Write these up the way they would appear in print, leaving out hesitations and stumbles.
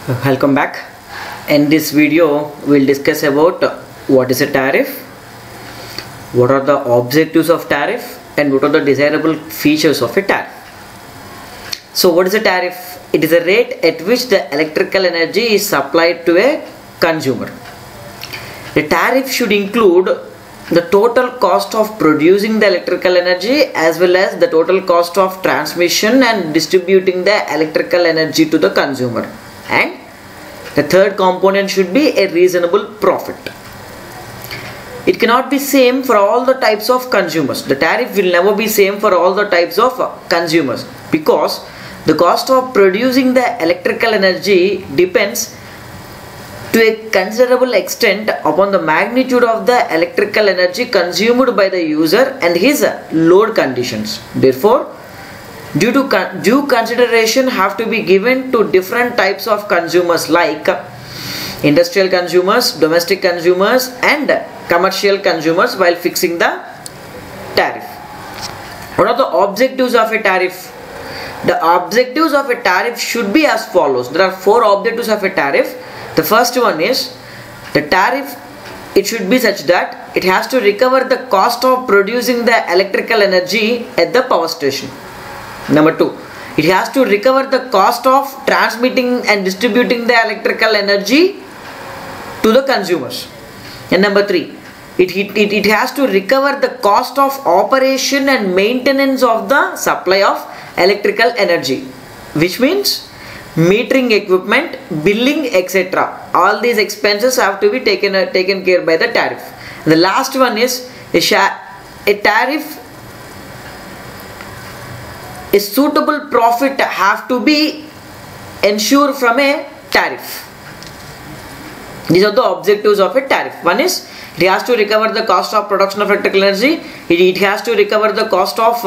Welcome back. In this video we'll discuss about what is a tariff, what are the objectives of tariff, and what are the desirable features of a tariff. So what is a tariff? It is a rate at which the electrical energy is supplied to a consumer. The tariff should include the total cost of producing the electrical energy as well as the total cost of transmission and distributing the electrical energy to the consumer. And the third component should be a reasonable profit. It cannot be same for all the types of consumers. The tariff will never be same for all the types of consumers, because the cost of producing the electrical energy depends to a considerable extent upon the magnitude of the electrical energy consumed by the user and his load conditions. Therefore, due consideration have to be given to different types of consumers like industrial consumers, domestic consumers, and commercial consumers while fixing the tariff. What are the objectives of a tariff? The objectives of a tariff should be as follows. There are four objectives of a tariff. The first one is the tariff. It should be such that it has to recover the cost of producing the electrical energy at the power station. Number two, it has to recover the cost of transmitting and distributing the electrical energy to the consumers. And number three, it has to recover the cost of operation and maintenance of the supply of electrical energy, which means metering equipment, billing, etc. All these expenses have to be taken care by the tariff. And the last one is a tariff. A suitable profit have to be ensured from a tariff. These are the objectives of a tariff. One is it has to recover the cost of production of electrical energy. It has to recover the cost of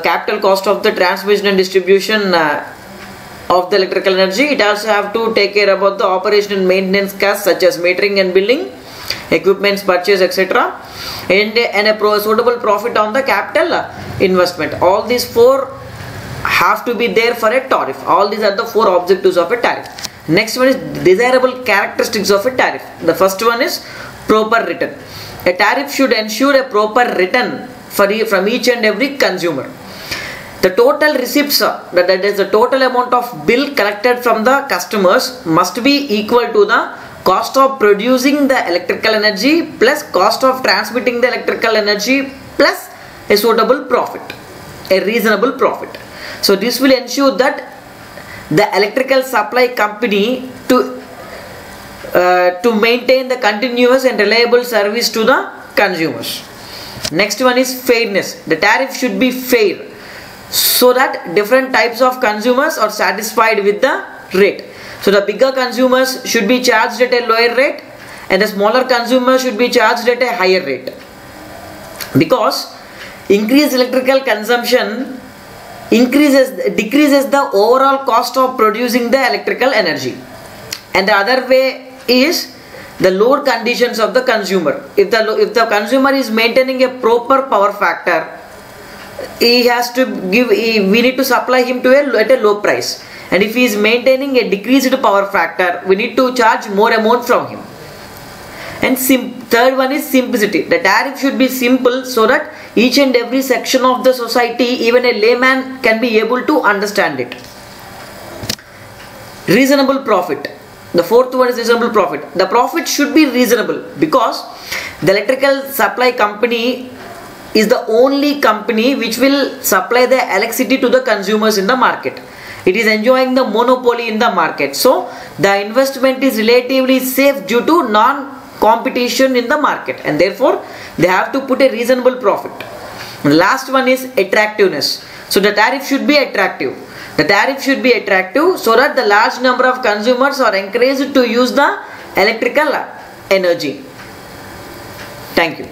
capital cost of the transmission and distribution of the electrical energy. It also have to take care about the operation and maintenance costs such as metering and billing, equipments purchase, etc. and a suitable profit on the capital investment. All these four have to be there for a tariff. All these are the four objectives of a tariff. Next one is desirable characteristics of a tariff. The first one is proper return. A tariff should ensure a proper return from each and every consumer. The total receipts, that is the total amount of bill collected from the customers, must be equal to the cost of producing the electrical energy plus cost of transmitting the electrical energy plus a suitable profit, a reasonable profit. So this will ensure that the electrical supply company to maintain the continuous and reliable service to the consumers. Next one is fairness. The tariff should be fair so that different types of consumers are satisfied with the rate. So the bigger consumers should be charged at a lower rate and the smaller consumers should be charged at a higher rate, because increased electrical consumption decreases the overall cost of producing the electrical energy. And the other way is the load conditions of the consumer. If the consumer is maintaining a proper power factor, we need to supply him at a low price. And if he is maintaining a decreased power factor, we need to charge more amount from him. And third one is simplicity. The tariff should be simple so that each and every section of the society, even a layman, can be able to understand it. Reasonable profit. The fourth one is reasonable profit. The profit should be reasonable because the electrical supply company is the only company which will supply the electricity to the consumers in the market. It is enjoying the monopoly in the market. So the investment is relatively safe due to non-competition in the market, and therefore they have to put a reasonable profit. And the last one is attractiveness. So the tariff should be attractive. The tariff should be attractive so that the large number of consumers are encouraged to use the electrical energy. Thank you.